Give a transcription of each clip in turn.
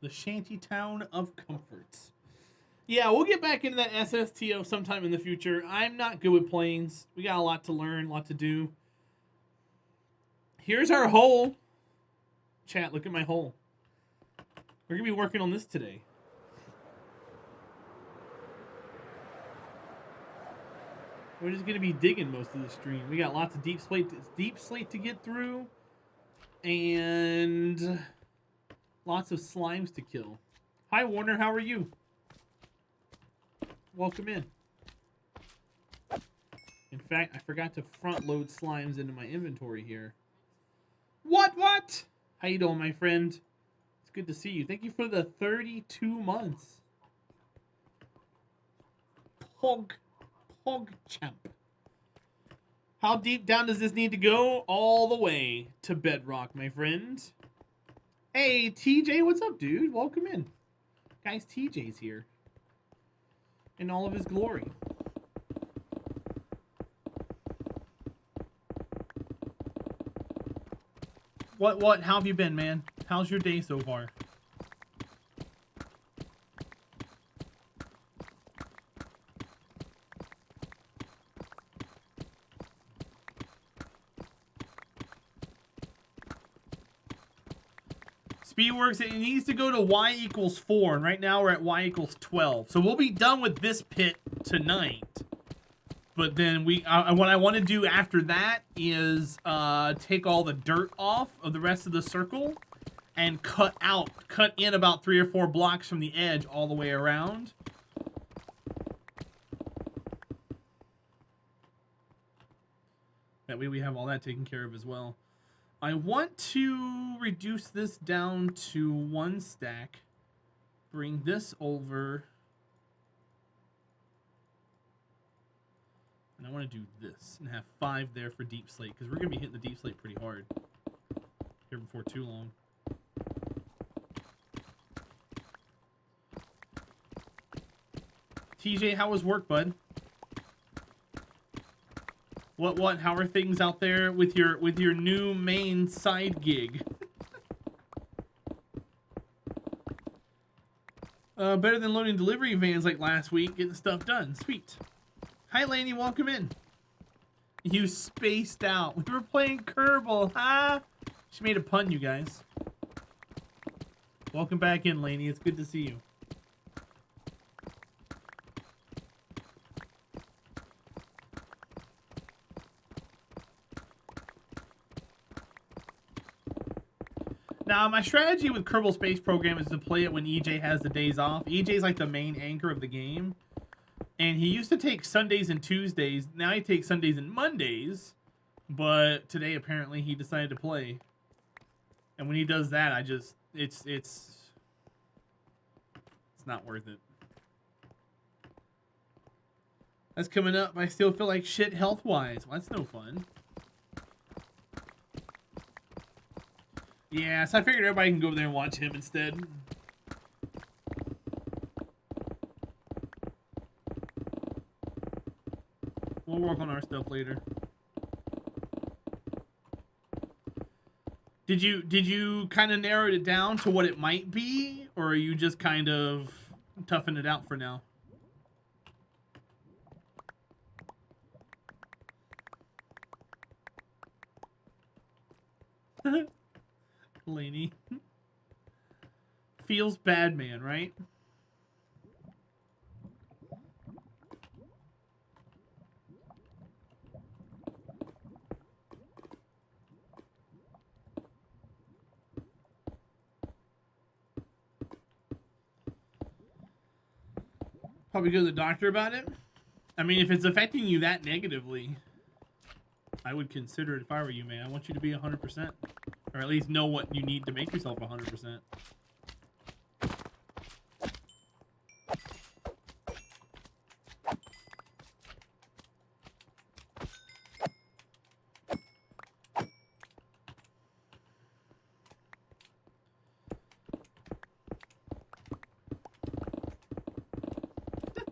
The shanty town of comforts. Yeah, we'll get back into that SSTO sometime in the future. I'm not good with planes. We got a lot to learn, a lot to do. Here's our hole. Chat, look at my hole. We're going to be working on this today. We're just going to be digging most of the stream. We got lots of deep slate to get through. And lots of slimes to kill. Hi, Warner. How are you? Welcome in. In fact, I forgot to front load slimes into my inventory here. What? How you doing, my friend? It's good to see you. Thank you for the 32 months. Pog champ. How deep down does this need to go? All the way to bedrock, my friend. Hey, TJ, what's up, dude? Welcome in. Guys, TJ's here. In all of his glory. What? How have you been, man? How's your day so far? Speedworks, it needs to go to y equals 4, and right now we're at y equals 12. So we'll be done with this pit tonight. But then what I want to do after that is take all the dirt off of the rest of the circle and cut in about 3 or 4 blocks from the edge all the way around. That way we have all that taken care of as well. I want to reduce this down to 1 stack. Bring this over. And I want to do this and have 5 there for deep slate because we're going to be hitting the deep slate pretty hard here before too long. TJ, how was work, bud? What? How are things out there with your new main side gig? Better than loading delivery vans like last week, getting stuff done. Sweet. Hi, Laney, welcome in. You spaced out. We were playing Kerbal, huh? She made a pun, you guys. Welcome back in, Laney. It's good to see you. Now, my strategy with Kerbal Space Program is to play it when EJ has the days off. EJ's like the main anchor of the game. And he used to take Sundays and Tuesdays. Now he takes Sundays and Mondays. But today, apparently, he decided to play. And when he does that, it's not worth it. That's coming up. I still feel like shit health-wise. Well, that's no fun. Yeah, so I figured everybody can go over there and watch him instead. We'll work on our stuff later. Did you kind of narrow it down to what it might be, or are you just kind of toughing it out for now? Laney. Feels bad, man, right? Probably go to the doctor about it. I mean, if it's affecting you that negatively, I would consider it if I were you, man. I want you to be 100%. Or at least know what you need to make yourself 100%.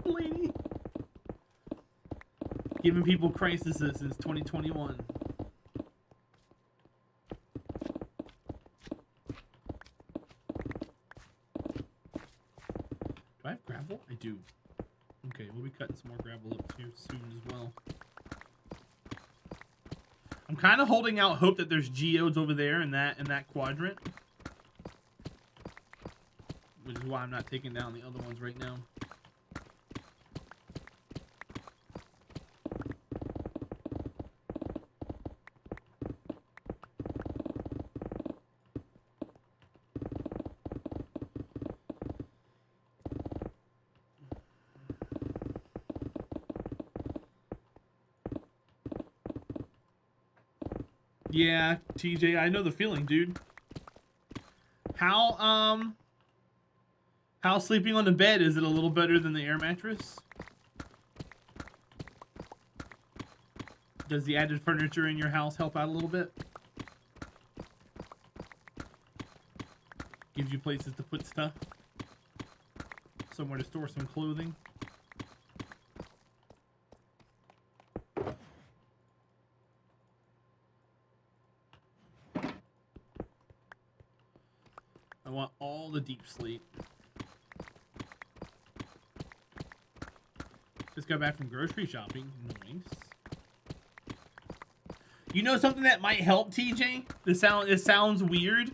Lady. Giving people crises since 2021. gravel? I do. Okay, we'll be cutting some more gravel up here soon as well. I'm kind of holding out hope that there's geodes over there in that quadrant. Which is why I'm not taking down the other ones right now. Yeah, TJ, I know the feeling, dude. How sleeping on the bed, is it a little better than the air mattress? Does the added furniture in your house help out a little bit? Gives you places to put stuff. Somewhere to store some clothing. I want all the deep sleep. Just got back from grocery shopping. Nice. You know something that might help, TJ? It sounds weird,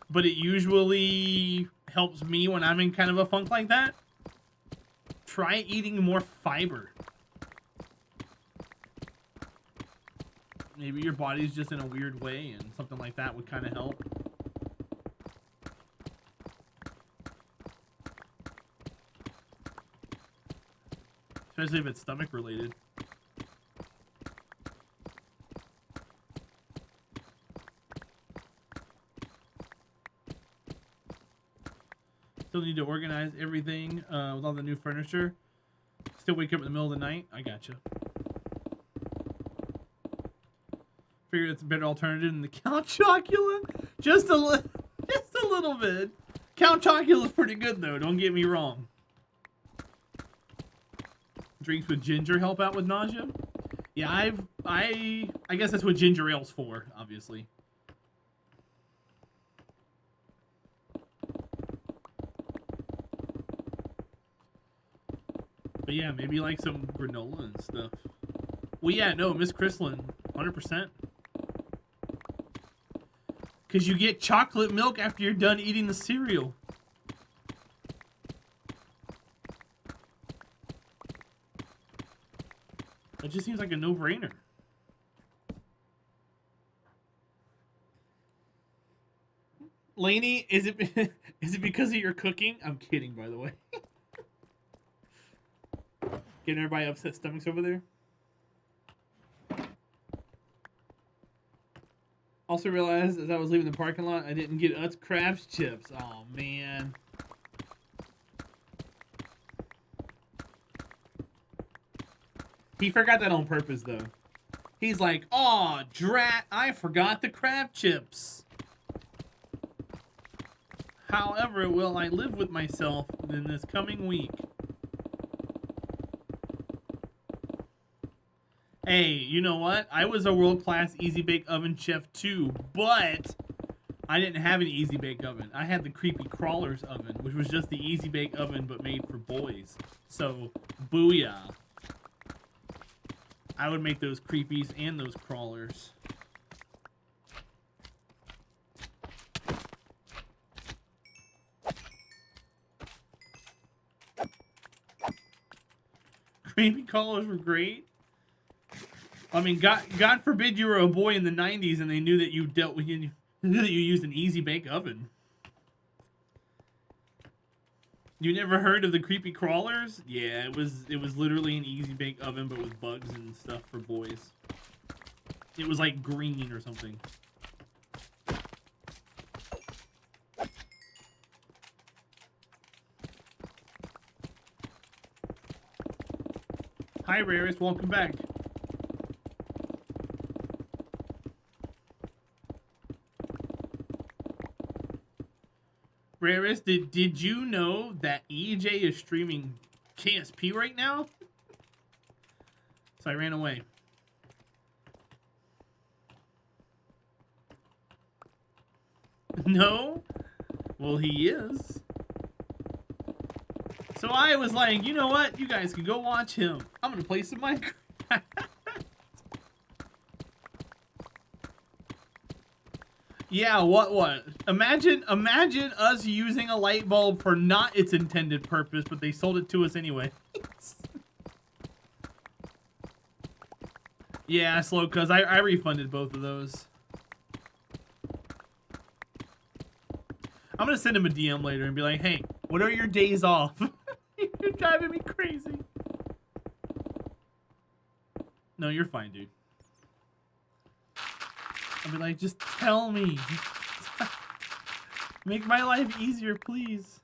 but it usually helps me when I'm in kind of a funk like that. Try eating more fiber. Maybe your body's just in a weird way, and something like that would kind of help. Especially if it's stomach related. Still need to organize everything with all the new furniture. Still wake up in the middle of the night. I gotcha. Figure it's a better alternative than the Count Chocula. Just a little bit. Count Chocula's pretty good though. Don't get me wrong. Drinks with ginger help out with nausea. Yeah, I guess that's what ginger ale's for, obviously. But yeah, maybe like some granola and stuff. Well, yeah, no, Miss Chrislin, 100%. Because you get chocolate milk after you're done eating the cereal. That just seems like a no-brainer. Lainey, is it because of your cooking? I'm kidding, by the way. Getting everybody upset stomachs over there. Also realized as I was leaving the parking lot, I didn't get Utz Crabs chips. Oh man. He forgot that on purpose though. He's like, "Aw, drat, I forgot the crab chips. However, will I live with myself in this coming week?" Hey, you know what? I was a world-class Easy Bake Oven chef too, but I didn't have an Easy Bake Oven. I had the Creepy Crawlers oven, which was just the Easy Bake Oven but made for boys. So, booyah. I would make those creepies and those crawlers. Creepy crawlers were great. I mean, God forbid you were a boy in the 90s and they knew that you dealt with you knew that you used an Easy Bake Oven. You never heard of the Creepy Crawlers? Yeah, it was literally an Easy Bake Oven but with bugs and stuff for boys. It was like green or something. Hi Rarest, welcome back. Rarest, did you know that EJ is streaming KSP right now? So I ran away. No? Well, he is. So I was like, you know what? You guys can go watch him. I'm gonna play some Minecraft. Yeah, what? Imagine us using a light bulb for not its intended purpose, but they sold it to us anyway. Yeah, slow, cuz I refunded both of those. I'm gonna send him a DM later and be like, hey, what are your days off? You're driving me crazy. No, you're fine, dude. I'll be like, just tell me. Make my life easier, please.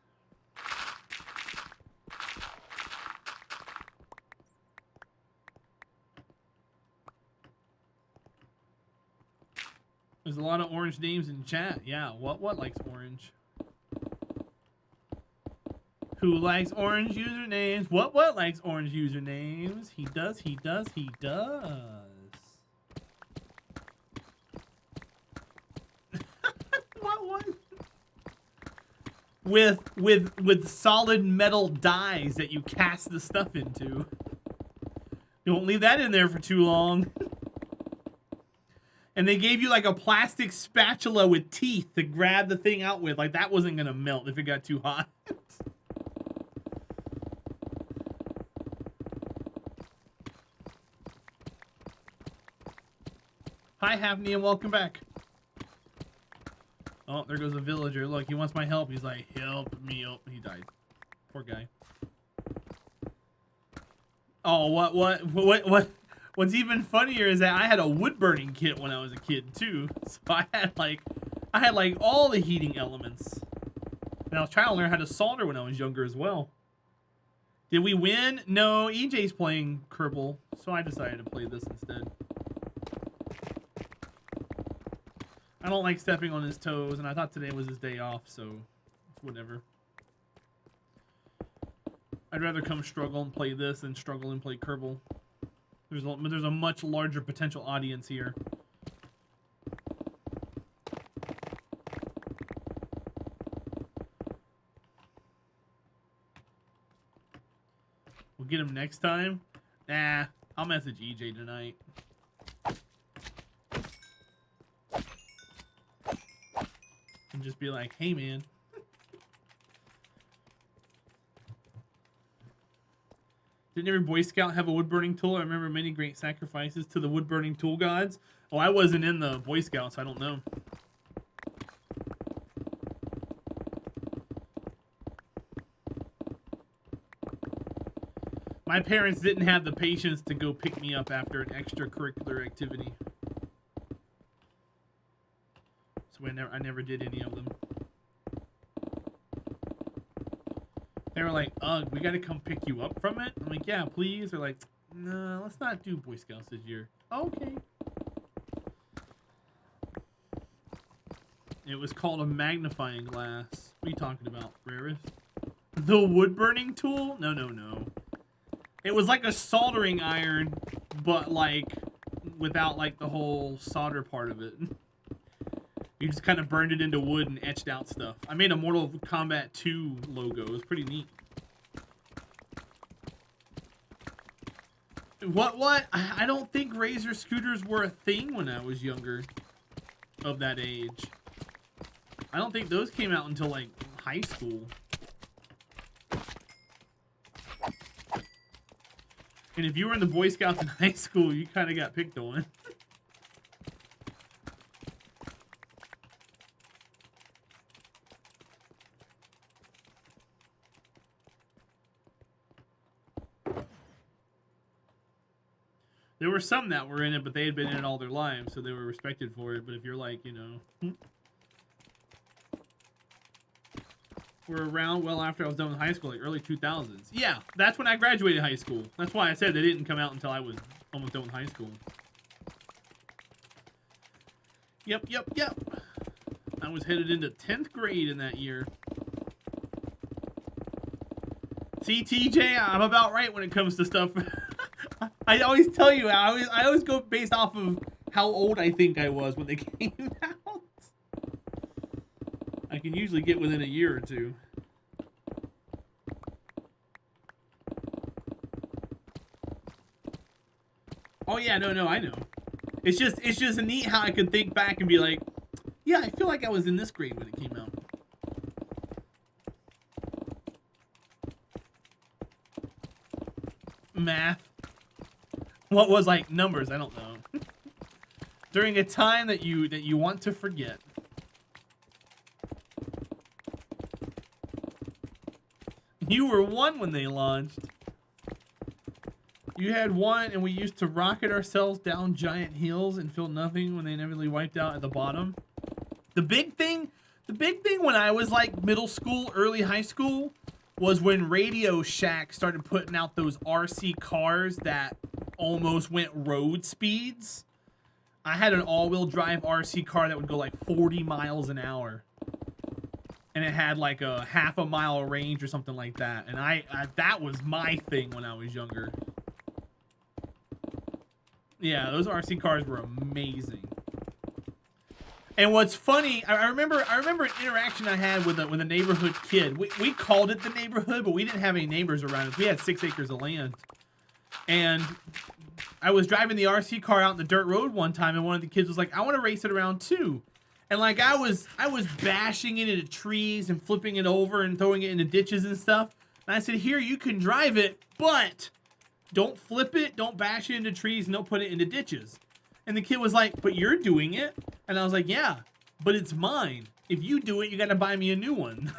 There's a lot of orange names in chat. Yeah, what likes orange? Who likes orange usernames? What likes orange usernames? He does. What? With solid metal dies that you cast the stuff into. Don't leave that in there for too long. And they gave you like a plastic spatula with teeth to grab the thing out with. Like that wasn't gonna melt if it got too hot. Hi, Hafni, and welcome back. Oh, there goes a villager. Look, he wants my help. He's like, help me. Oh, he died. Poor guy. Oh, what's even funnier is that I had a wood burning kit when I was a kid too. So I had like all the heating elements. And I was trying to learn how to solder when I was younger as well. Did we win? No, EJ's playing Kerbal, so I decided to play this instead. I don't like stepping on his toes, and I thought today was his day off, so it's whatever. I'd rather come struggle and play this than struggle and play Kerbal. There's a much larger potential audience here. We'll get him next time. Nah, I'll message EJ tonight. And just be like, hey man. Didn't every Boy Scout have a wood burning tool? I remember many great sacrifices to the wood burning tool gods. Oh, I wasn't in the Boy Scouts, I don't know. My parents didn't have the patience to go pick me up after an extracurricular activity. So I never did any of them. They were like, ugh, we gotta come pick you up from it? I'm like, yeah, please. They're like, no, let's not do Boy Scouts this year. Okay. It was called a magnifying glass. What are you talking about, Raris? The wood burning tool? No. It was like a soldering iron, but like without like the whole solder part of it. You just kind of burned it into wood and etched out stuff. I made a Mortal Kombat 2 logo. It was pretty neat. What? I don't think Razor scooters were a thing when I was younger. Of that age. I don't think those came out until like high school. And if you were in the Boy Scouts in high school, you kind of got picked on. There were some that were in it, but they had been in it all their lives, so they were respected for it. But if you're like, you know... We're around well after I was done with high school, like early 2000s. Yeah, that's when I graduated high school. That's why I said they didn't come out until I was almost done with high school. Yep. I was headed into 10th grade in that year. See, TJ, I'm about right when it comes to stuff. I always tell you, I always go based off of how old I think I was when they came out. I can usually get within a year or two. Oh yeah, no, I know. It's just neat how I could think back and be like, yeah, I feel like I was in this grade when it came out. Math. What was like numbers? I don't know. During a time that you want to forget. You were 1 when they launched. You had 1, and we used to rocket ourselves down giant hills and feel nothing when they inevitably wiped out at the bottom. The big thing when I was like middle school, early high school, was when Radio Shack started putting out those RC cars that almost went road speeds. I had an all-wheel drive RC car that would go like 40 miles an hour. And it had like a half a mile range or something like that. And I that was my thing when I was younger. Yeah, those RC cars were amazing. And what's funny, I remember an interaction I had with a neighborhood kid. We called it the neighborhood, but we didn't have any neighbors around us. We had 6 acres of land. And I was driving the RC car out in the dirt road one time, and one of the kids was like, I want to race it around too. And like I was bashing it into trees and flipping it over and throwing it into ditches and stuff. And I said, here, you can drive it, but don't flip it, don't bash it into trees, and don't put it into ditches. And the kid was like, but you're doing it. And I was like, yeah, but it's mine. If you do it, you got to buy me a new one.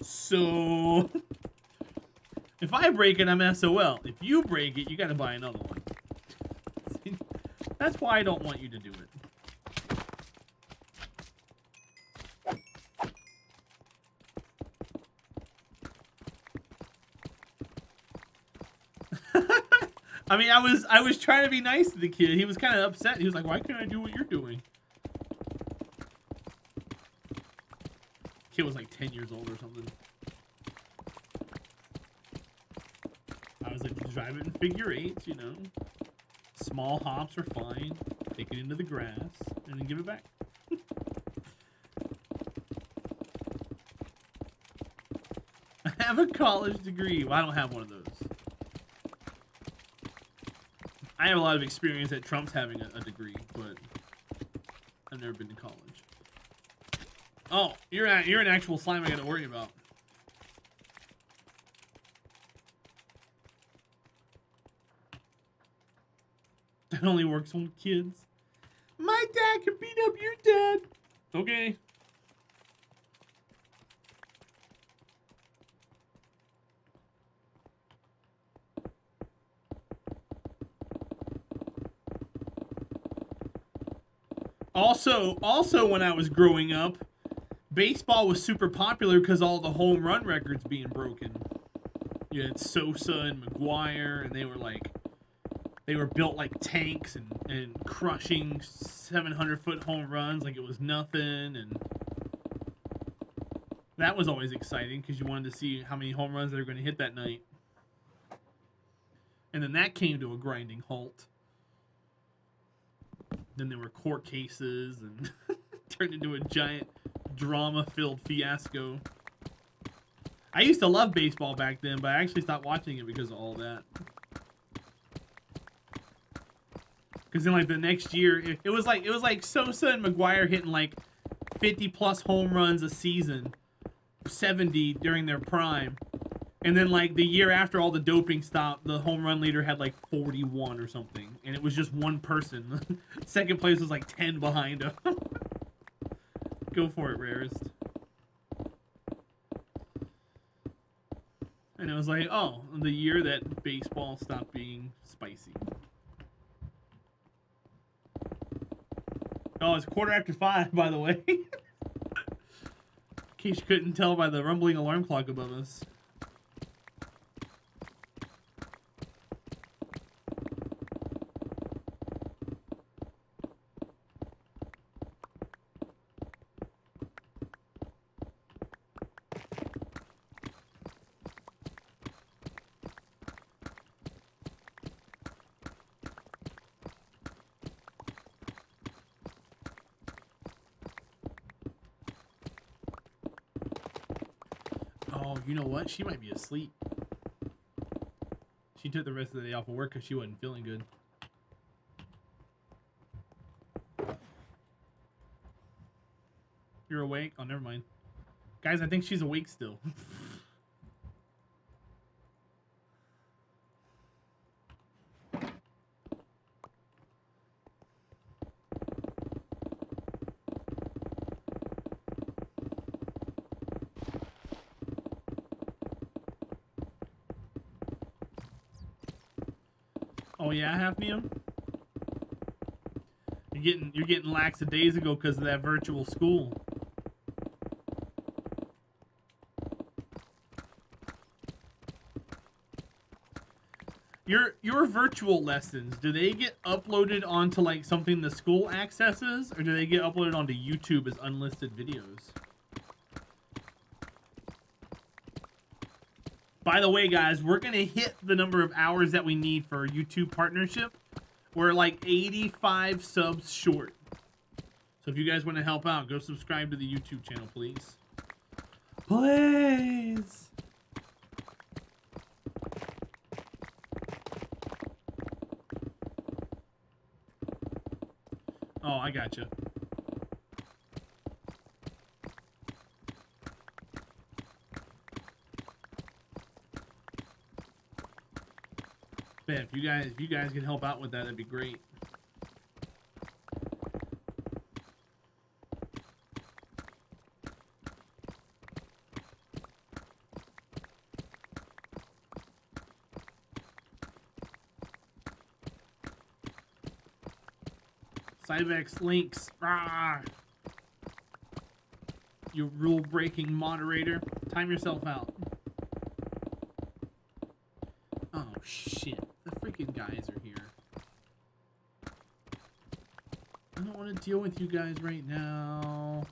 So if I break it, I'm SOL. If you break it, you got to buy another one. That's why I don't want you to do it. I mean, I was trying to be nice to the kid. He was kind of upset. He was like, why can't I do what you're doing? Kid was like 10 years old or something. I was like, drive it in figure eights, you know. Small hops are fine. Take it into the grass and then give it back. I have a college degree. Well, I don't have one of those. I have a lot of experience at Trump's having a degree, but I've never been to college. Oh, you're an actual slime I gotta worry about. That only works on kids. My dad can beat up your dad. Okay. Also, when I was growing up, baseball was super popular because all the home run records being broken. You had Sosa and McGuire, and they were built like tanks and crushing 700-foot home runs like it was nothing, and that was always exciting because you wanted to see how many home runs they were going to hit that night. And then that came to a grinding halt. Then there were court cases and turned into a giant drama-filled fiasco. I used to love baseball back then, but I actually stopped watching it because of all that. Because then, like, the next year, it was like Sosa and McGuire hitting like 50+ home runs a season, 70 during their prime. And then, like, the year after all the doping stopped, the home run leader had, like, 41 or something. And it was just one person. Second place was, like, 10 behind him. Go for it, Rarest. And it was like, oh, the year that baseball stopped being spicy. Oh, it's 5:15, by the way. In case you couldn't tell by the rumbling alarm clock above us. Oh, you know what? She might be asleep. She took the rest of the day off of work because she wasn't feeling good. her awake. Oh, never mind. Guys, I think she's awake still. Oh yeah, Hafnium? You're getting lackadaisical because of that virtual school. Your virtual lessons, do they get uploaded onto like something the school accesses, or do they get uploaded onto YouTube as unlisted videos? By the way, guys, we're gonna hit the number of hours that we need for our YouTube partnership. We're like 85 subs short. So if you guys want to help out, go subscribe to the YouTube channel, please. Please. Oh, I gotcha. Man, if you guys can help out with that, that'd be great. Cyvex links. Ah! You rule-breaking moderator. Time yourself out. Oh, shit. The freaking guys are here. I don't want to deal with you guys right now.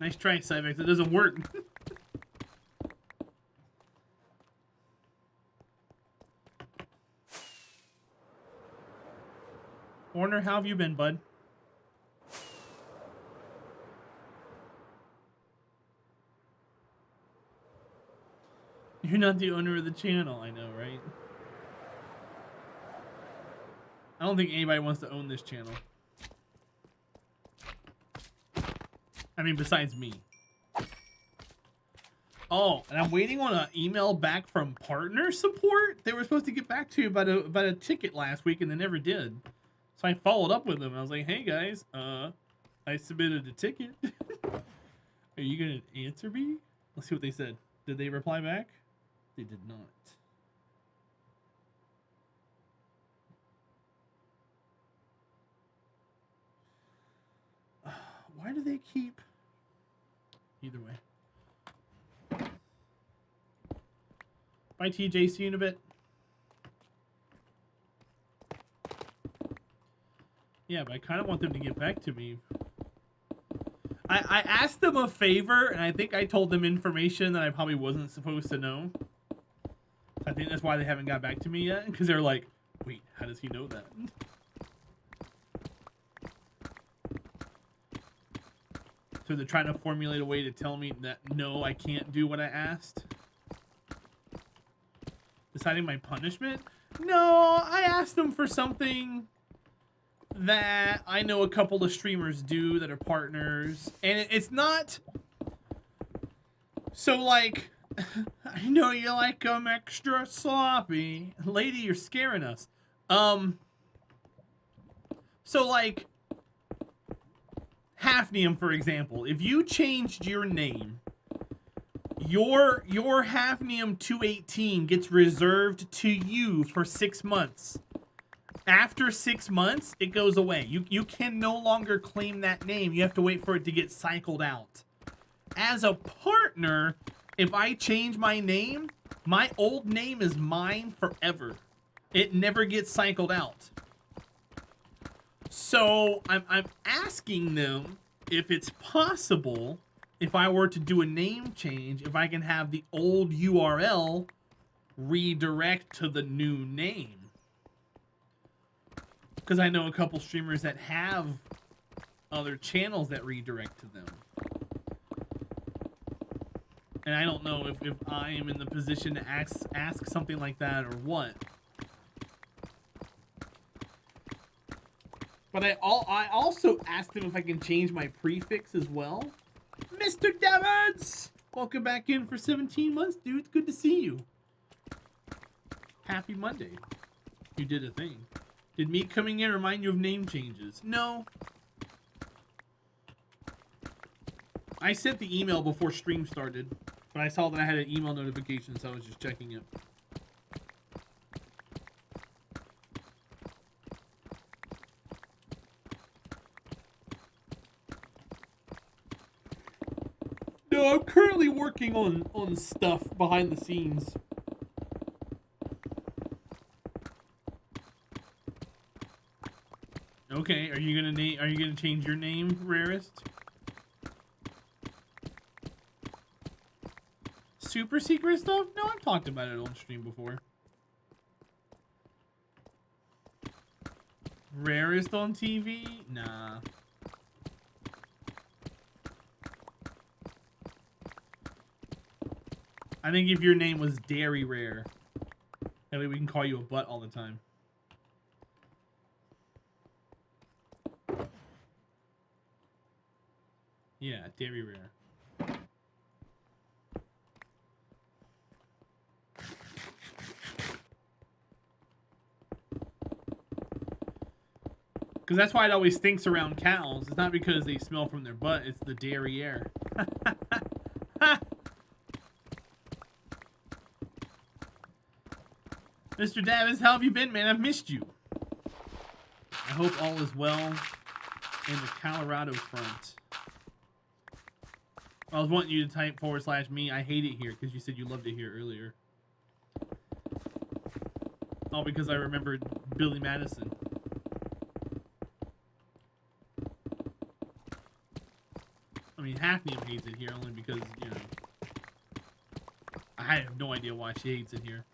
Nice try, Cyvex. It doesn't work. Warner, how have you been, bud? You're not the owner of the channel, I know, right? I don't think anybody wants to own this channel. I mean, besides me. Oh, and I'm waiting on an email back from partner support. They were supposed to get back to you about a ticket last week, and they never did. So I followed up with them. I was like, hey guys, I submitted a ticket. Are you going to answer me? Let's see what they said. Did they reply back? They did not. Why do they keep... Either way. Bye, TJ. See you in a bit. Yeah, but I kind of want them to get back to me. I asked them a favor, and I think I told them information that I probably wasn't supposed to know. I think that's why they haven't got back to me yet, because they're like, wait, how does he know that? So they're trying to formulate a way to tell me that, no, I can't do what I asked. Deciding my punishment? No, I asked them for something that I know a couple of streamers do that are partners, and it's not so like I know you like them extra sloppy. Lady, you're scaring us. So like Hafnium, for example, if you changed your name, your Hafnium 218 gets reserved to you for 6 months. After 6 months, it goes away. You can no longer claim that name. You have to wait for it to get cycled out. As a partner, if I change my name, my old name is mine forever. It never gets cycled out. So I'm asking them if it's possible, if I were to do a name change, if I can have the old URL redirect to the new name. Because I know a couple streamers that have other channels that redirect to them. And I don't know if I am in the position to ask something like that or what. But I also asked him if I can change my prefix as well. Mr. Devons! Welcome back in for 17 months, dude. It's good to see you. Happy Monday. You did a thing. Did me coming in remind you of name changes? No. I sent the email before stream started, but I saw that I had an email notification, so I was just checking it. No, I'm currently working on stuff behind the scenes. Okay, are you gonna change your name, Rarest? Super secret stuff? No, I've talked about it on stream before. Rarest on TV? Nah. I think if your name was Dairy Rare, that way we can call you a butt all the time. Yeah, Dairy Rare. Because that's why it always stinks around cows. It's not because they smell from their butt, it's the dairy air. Mr. Davis, how have you been, man? I've missed you. I hope all is well in the Colorado front. I was wanting you to type /me. I hate it here because you said you loved it here earlier. All because I remembered Billy Madison. I mean, Hafnium hates it here only because, you know, I have no idea why she hates it here.